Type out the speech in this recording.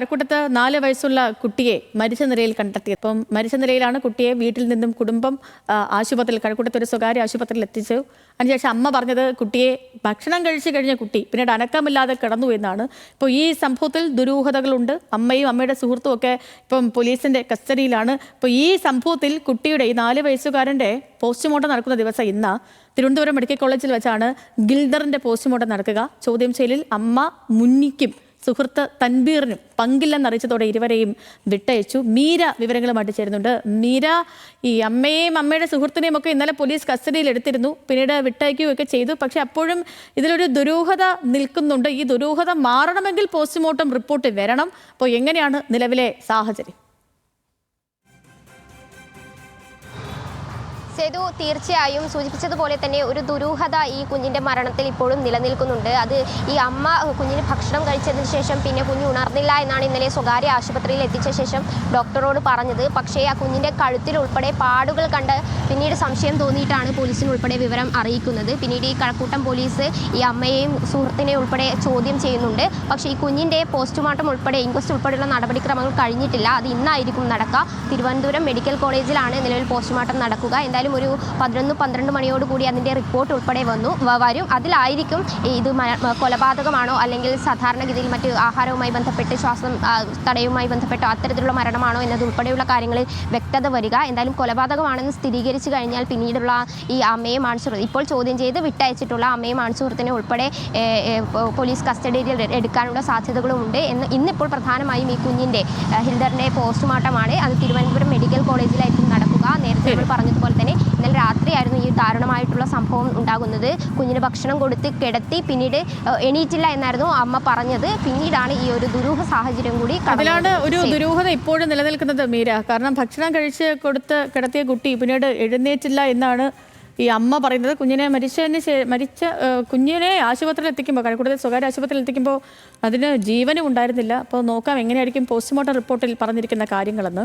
കഴക്കൂട്ടത്ത് 4 വയസ്സുള്ള കുട്ടിയെ മരിച്ച നിലയിൽ കണ്ടെത്തി. അപ്പം മരിച്ച നിലയിലാണ് കുട്ടിയെ വീട്ടിൽ നിന്നും കുടുംബം ആശുപത്രിയിൽ കഴക്കൂട്ടത്ത് ഒരു സ്വകാര്യ ആശുപത്രിയിൽ എത്തിച്ചു. അതിനുശേഷം അമ്മ പറഞ്ഞത് കുട്ടിയെ ഭക്ഷണം കഴിച്ചു കഴിഞ്ഞ കുട്ടി പിന്നീട് അനക്കമില്ലാതെ കിടന്നു എന്നാണ്. ഇപ്പോൾ ഈ സംഭവത്തിൽ ദുരൂഹതകളുണ്ട്. അമ്മയും അമ്മയുടെ സുഹൃത്തും ഒക്കെ ഇപ്പം പോലീസിന്റെ കസ്റ്റഡിയിലാണ്. ഇപ്പോൾ ഈ സംഭവത്തിൽ കുട്ടിയുടെ ഈ 4 വയസ്സുകാരൻ്റെ പോസ്റ്റ്മോർട്ടം നടക്കുന്ന ദിവസം ഇന്ന് തിരുവനന്തപുരം മെഡിക്കൽ കോളേജിൽ വെച്ചാണ് ഗിൽഡറിന്റെ പോസ്റ്റ്മോർട്ടം നടക്കുക. ചോദ്യം ചെയ്യലിൽ അമ്മ മുന്നിക്കും സുഹൃത്ത് തൻബീറിനും പങ്കില്ലെന്നറിയിച്ചതോടെ ഇരുവരെയും വിട്ടയച്ചു. മീര വിവരങ്ങളുമായിട്ട് ചേരുന്നുണ്ട്. മീര, ഈ അമ്മയെയും അമ്മയുടെ സുഹൃത്തിനെയും ഒക്കെ ഇന്നലെ പോലീസ് കസ്റ്റഡിയിൽ എടുത്തിരുന്നു, പിന്നീട് വിട്ടയക്കുകയൊക്കെ ചെയ്തു. പക്ഷെ അപ്പോഴും ഇതിലൊരു ദുരൂഹത നിൽക്കുന്നുണ്ട്. ഈ ദുരൂഹത മാറണമെങ്കിൽ പോസ്റ്റ്മോർട്ടം റിപ്പോർട്ട് വരണം. അപ്പോൾ എങ്ങനെയാണ് നിലവിലെ സാഹചര്യം? സേതു, തീർച്ചയായും സൂചിപ്പിച്ചതുപോലെ തന്നെ ഒരു ദുരൂഹത ഈ കുഞ്ഞിൻ്റെ മരണത്തിൽ ഇപ്പോഴും നിലനിൽക്കുന്നുണ്ട്. അത് ഈ അമ്മ കുഞ്ഞിന് ഭക്ഷണം കഴിച്ചതിന് ശേഷം പിന്നെ കുഞ്ഞ് ഉണർന്നില്ല എന്നാണ് ഇന്നലെ സ്വകാര്യ ആശുപത്രിയിൽ എത്തിച്ച ശേഷം ഡോക്ടറോട് പറഞ്ഞത്. പക്ഷേ ആ കുഞ്ഞിൻ്റെ കഴുത്തിൽ ഉൾപ്പെടെ പാടുകൾ കണ്ട് പിന്നീട് സംശയം തോന്നിയിട്ടാണ് പോലീസിന് ഉൾപ്പെടെ വിവരം അറിയിക്കുന്നത്. പിന്നീട് ഈ കഴക്കൂട്ടം പോലീസ് ഈ അമ്മയെയും സുഹൃത്തിനെയും ഉൾപ്പെടെ ചോദ്യം ചെയ്യുന്നുണ്ട്. പക്ഷേ ഈ കുഞ്ഞിൻ്റെ പോസ്റ്റ്മോർട്ടം ഉൾപ്പെടെ ഇൻക്വസ്റ്റ് ഉൾപ്പെടെയുള്ള നടപടിക്രമങ്ങൾ കഴിഞ്ഞിട്ടില്ല. അത് ഇന്നായിരിക്കും നടക്കുക. തിരുവനന്തപുരം മെഡിക്കൽ കോളേജിലാണ് നിലവിൽ പോസ്റ്റ്മോർട്ടം നടക്കുക. എന്തായാലും ഒരു 11-12 മണിയോടുകൂടി അതിൻ്റെ റിപ്പോർട്ട് ഉൾപ്പെടെ വരും. അതിലായിരിക്കും ഇത് കൊലപാതകമാണോ അല്ലെങ്കിൽ സാധാരണഗതിയിൽ മറ്റ് ആഹാരവുമായി ബന്ധപ്പെട്ട് ശ്വാസം തടയുമായി ബന്ധപ്പെട്ടോ അത്തരത്തിലുള്ള മരണമാണോ എന്നത് ഉൾപ്പെടെയുള്ള കാര്യങ്ങളിൽ വ്യക്തത വരിക. എന്തായാലും കൊലപാതകമാണെന്ന് സ്ഥിരീകരിച്ചു കഴിഞ്ഞാൽ പിന്നീടുള്ള ഈ അമ്മയും ആൺസുഹൃത്ത് ഇപ്പോൾ ചോദ്യം ചെയ്ത് വിട്ടയച്ചിട്ടുള്ള അമ്മയും ആൺസുഹൃത്തിനെ ഉൾപ്പെടെ പോലീസ് കസ്റ്റഡിയിൽ എടുക്കാനുള്ള സാധ്യതകളുമുണ്ട്. ഇന്നിപ്പോൾ പ്രധാനമായും ഈ കുഞ്ഞിൻ്റെ ഹിൽഡറിൻ്റെ പോസ്റ്റ്മോർട്ടമാണ്. അത് തിരുവനന്തപുരം മെഡിക്കൽ കോളേജിലായിരിക്കും നടക്കുക. നേരത്തെ നമ്മൾ പറഞ്ഞതുപോലെ തന്നെ ഇന്നലെ രാത്രിയായിരുന്നു ഈ ദാരുണമായിട്ടുള്ള സംഭവം ഉണ്ടാകുന്നത്. കുഞ്ഞിന് ഭക്ഷണം കൊടുത്ത് കിടത്തി പിന്നീട് എണീറ്റില്ല എന്നായിരുന്നു അമ്മ പറഞ്ഞത്. പിന്നീടാണ് ഈ ഒരു ദുരൂഹ സാഹചര്യം കൂടി. അതിലാണ് ഒരു ദുരൂഹത ഇപ്പോഴും നിലനിൽക്കുന്നത് മീര. കാരണം ഭക്ഷണം കഴിച്ച് കൊടുത്ത് കിടത്തിയ കുട്ടി പിന്നീട് എഴുന്നേറ്റില്ല എന്നാണ് ഈ അമ്മ പറയുന്നത്. കുഞ്ഞിനെ ആശുപത്രിയിൽ എത്തിക്കുമ്പോൾ, കഴക്കൂട്ടത്തെ സ്വകാര്യ ആശുപത്രിയിൽ എത്തിക്കുമ്പോൾ അതിന് ജീവനും ഉണ്ടായിരുന്നില്ല. അപ്പോൾ നോക്കാം എങ്ങനെയായിരിക്കും പോസ്റ്റ്മോർട്ടം റിപ്പോർട്ടിൽ പറഞ്ഞിരിക്കുന്ന കാര്യങ്ങളെന്ന്.